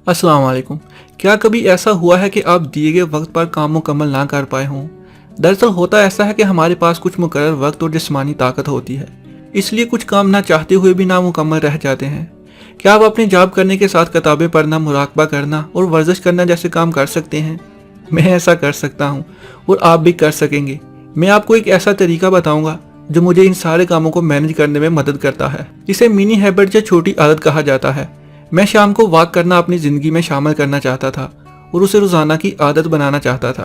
अस्सलाम वालेकुम। क्या कभी ऐसा हुआ है कि आप दिए गए वक्त पर काम मुकम्मल ना कर पाए हों? दरअसल होता ऐसा है कि हमारे पास कुछ मुकर्रर वक्त और जिस्मानी ताकत होती है, इसलिए कुछ काम ना चाहते हुए भी नामुकम्मल रह जाते हैं। क्या आप अपने जॉब करने के साथ किताबें पढ़ना, मुराकबा करना और वर्जिश करना जैसे काम कर सकते हैं? मैं ऐसा कर सकता हूँ और आप भी कर सकेंगे। मैं आपको एक ऐसा तरीका बताऊंगा जो मुझे इन सारे कामों को मैनेज करने में मदद करता है। इसे मिनी हैबिट या छोटी आदत कहा जाता है। मैं शाम को वॉक करना अपनी ज़िंदगी में शामिल करना चाहता था और उसे रोज़ाना की आदत बनाना चाहता था।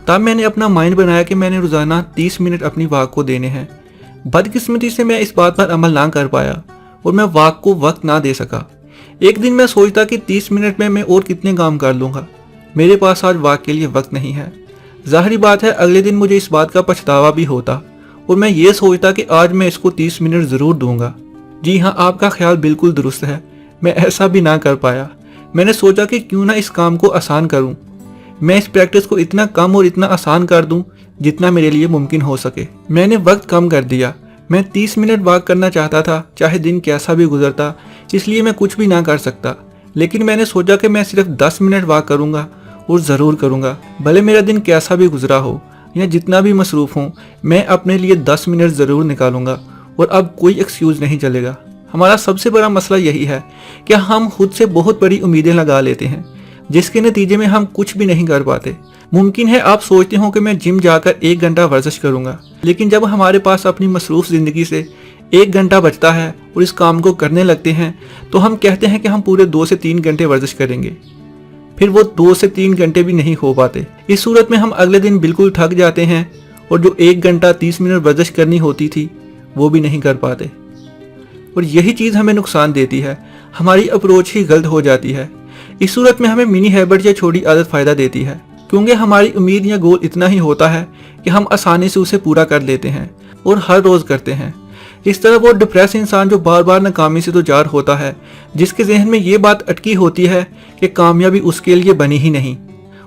तब मैंने अपना माइंड बनाया कि मैंने रोज़ाना 30 मिनट अपनी वॉक को देने हैं। बदकिस्मती से मैं इस बात पर अमल ना कर पाया और मैं वॉक को वक्त ना दे सका। एक दिन मैं सोचता कि 30 मिनट में मैं और कितने काम कर लूँगा, मेरे पास आज वॉक के लिए वक्त नहीं है। ज़ाहिरी बात है अगले दिन मुझे इस बात का पछतावा भी होता और मैं ये सोचता कि आज मैं इसको 30 मिनट ज़रूर दूंगा। जी हाँ, आपका ख्याल बिल्कुल दुरुस्त है। मैं ऐसा भी ना कर पाया। मैंने सोचा कि क्यों ना इस काम को आसान करूं। मैं इस प्रैक्टिस को इतना कम और इतना आसान कर दूं जितना मेरे लिए मुमकिन हो सके। मैंने वक्त कम कर दिया। मैं 30 मिनट वॉक करना चाहता था, चाहे दिन कैसा भी गुजरता, इसलिए मैं कुछ भी ना कर सकता। लेकिन मैंने सोचा कि मैं सिर्फ 10 मिनट वॉक करूंगा और ज़रूर करूंगा, भले मेरा दिन कैसा भी गुजरा हो या जितना भी मसरूफ़ हूँ, मैं अपने लिए 10 मिनट ज़रूर निकालूंगा और अब कोई एक्सक्यूज़ नहीं चलेगा। हमारा सबसे बड़ा मसला यही है कि हम खुद से बहुत बड़ी उम्मीदें लगा लेते हैं, जिसके नतीजे में हम कुछ भी नहीं कर पाते। मुमकिन है आप सोचते हो कि मैं जिम जाकर 1 घंटा वर्जिश करूंगा, लेकिन जब हमारे पास अपनी मसरूफ़ ज़िंदगी से 1 घंटा बचता है और इस काम को करने लगते हैं तो हम कहते हैं कि हम पूरे 2 से 3 घंटे वर्जिश करेंगे। फिर वो 2 से 3 घंटे भी नहीं हो पाते। इस सूरत में हम अगले दिन बिल्कुल थक जाते हैं और जो 1 घंटा 30 मिनट वर्जिश करनी होती थी वो भी नहीं कर पाते। और यही चीज़ हमें नुकसान देती है, हमारी अप्रोच ही गलत हो जाती है। इस सूरत में हमें मिनी हैबिट या छोटी आदत फ़ायदा देती है, क्योंकि हमारी उम्मीद या गोल इतना ही होता है कि हम आसानी से उसे पूरा कर लेते हैं और हर रोज़ करते हैं। इस तरह वो डिप्रेस इंसान जो बार बार नाकामी से दो-चार होता है, जिसके जहन में ये बात अटकी होती है कि कामयाबी उसके लिए बनी ही नहीं,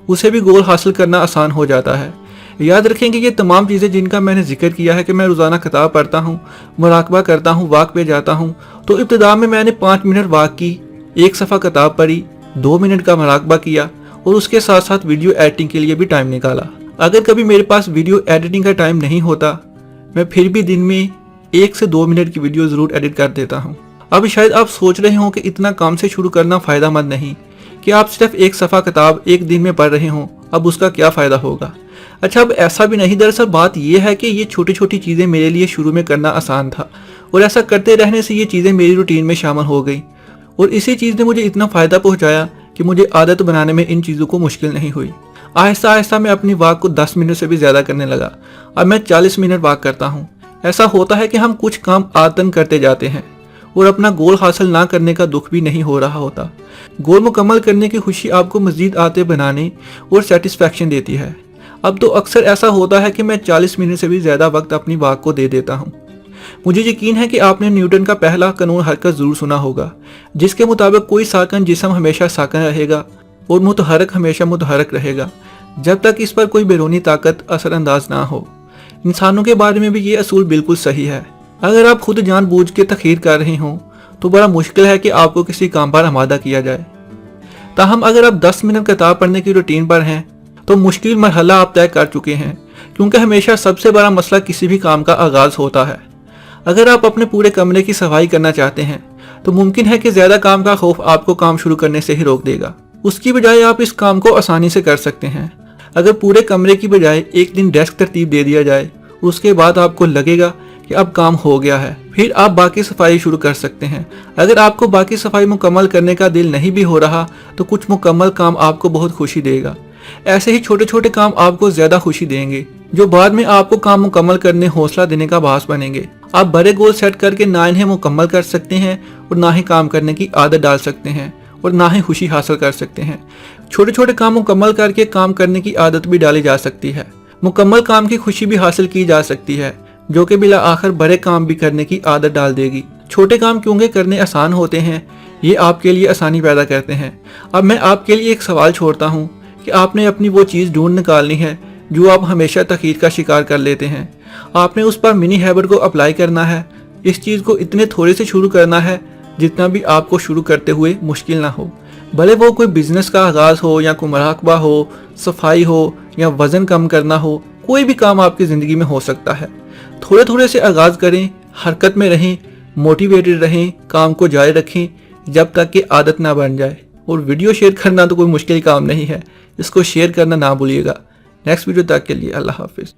उसे भी गोल हासिल करना आसान हो जाता है। याद रखें कि ये तमाम चीज़ें जिनका मैंने जिक्र किया है कि मैं रोज़ाना किताब पढ़ता हूँ, मुराकबा करता हूँ, वॉक पे जाता हूँ, तो इब्तिदा में मैंने 5 मिनट वॉक की, 1 सफ़ा किताब पढ़ी, 2 मिनट का मुराकबा किया और उसके साथ साथ वीडियो एडिटिंग के लिए भी टाइम निकाला। अगर कभी मेरे पास वीडियो एडिटिंग का टाइम नहीं होता, मैं फिर भी दिन में 1 से 2 मिनट की वीडियो ज़रूर एडिट कर देता हूँ। अब शायद आप सोच रहे हों कि इतना काम से शुरू करना फ़ायदेमंद नहीं, कि आप सिर्फ 1 सफ़ा किताब 1 दिन में पढ़ रहे हों, अब उसका क्या फ़ायदा होगा। अच्छा, अब ऐसा भी नहीं। दरअसल बात यह है कि ये छोटी छोटी चीज़ें मेरे लिए शुरू में करना आसान था और ऐसा करते रहने से ये चीज़ें मेरी रूटीन में शामिल हो गई और इसी चीज़ ने मुझे इतना फ़ायदा पहुंचाया कि मुझे आदत बनाने में इन चीज़ों को मुश्किल नहीं हुई। आहिस्ता आहिस्ता मैं अपनी वॉक को 10 मिनट से भी ज़्यादा करने लगा। अब मैं 40 मिनट वॉक करता हूँ। ऐसा होता है कि हम कुछ काम आदतन करते जाते हैं और अपना गोल हासिल ना करने का दुख भी नहीं हो रहा होता। गोल मुकम्मल करने की खुशी आपको मज़ीद आदतें बनाने और सेटिस्फैक्शन देती है। अब तो अक्सर ऐसा होता है कि मैं 40 मिनट से भी ज़्यादा वक्त अपनी वॉक को दे देता हूँ। मुझे यकीन है कि आपने न्यूटन का पहला कानून हरकत ज़रूर सुना होगा, जिसके मुताबिक कोई साकन जिस्म हमेशा साकन रहेगा और मुतहरक हमेशा मुतहरक रहेगा, जब तक इस पर कोई बैरूनी ताकत असरअंदाज ना हो। इंसानों के बारे में भी ये असूल बिल्कुल सही है। अगर आप खुद जानबूझ के तखीर कर रहे हों तो बड़ा मुश्किल है कि आपको किसी काम पर आमादा किया जाए। ताहम अगर आप 10 मिनट किताब पढ़ने की रूटीन पर हैं तो मुश्किल मरहला आप तय कर चुके हैं, क्योंकि हमेशा सबसे बड़ा मसला किसी भी काम का आगाज़ होता है। अगर आप अपने पूरे कमरे की सफाई करना चाहते हैं तो मुमकिन है कि ज़्यादा काम का खौफ आपको काम शुरू करने से ही रोक देगा। उसकी बजाय आप इस काम को आसानी से कर सकते हैं। अगर पूरे कमरे की बजाय एक दिन डेस्क तरतीब दे दिया जाए, उसके बाद आपको लगेगा कि अब काम हो गया है, फिर आप बाकी सफाई शुरू कर सकते हैं। अगर आपको बाकी सफाई मुकम्मल करने का दिल नहीं भी हो रहा तो कुछ मुकम्मल काम आपको बहुत खुशी देगा। ऐसे ही छोटे छोटे काम आपको ज़्यादा खुशी देंगे, जो बाद में आपको काम मुकम्मल करने हौसला देने का बास बनेंगे। आप बड़े गोल सेट करके ना इन्हें मुकम्मल कर सकते हैं और ना ही काम करने की आदत डाल सकते हैं और ना ही खुशी हासिल कर सकते हैं। छोटे छोटे काम मुकम्मल करके काम करने की आदत भी डाली जा सकती है। मुकम्मल काम की खुशी भी हासिल की जा सकती है, जो कि बिला आखिर बड़े काम भी करने की आदत डाल देगी। छोटे काम क्योंकि करने आसान होते हैं, ये आपके लिए आसानी पैदा करते हैं। अब मैं आपके लिए एक सवाल छोड़ता हूँ कि आपने अपनी वो चीज़ ढूंढ निकालनी है जो आप हमेशा तखीर का शिकार कर लेते हैं। आपने उस पर मिनी हैबिट को अप्लाई करना है। इस चीज़ को इतने थोड़े से शुरू करना है जितना भी आपको शुरू करते हुए मुश्किल ना हो। भले वो कोई बिजनेस का आगाज़ हो या कोई मुराकबा हो, सफाई हो या वज़न कम करना हो, कोई भी काम आपकी ज़िंदगी में हो सकता है। थोड़े थोड़े से आगाज़ करें, हरकत में रहें, मोटिवेटेड रहें, काम को जारी रखें जब तक कि आदत ना बन जाए। और वीडियो शेयर करना तो कोई मुश्किल काम नहीं है, इसको शेयर करना ना भूलिएगा। नेक्स्ट वीडियो तक के लिए अल्लाह हाफिज़।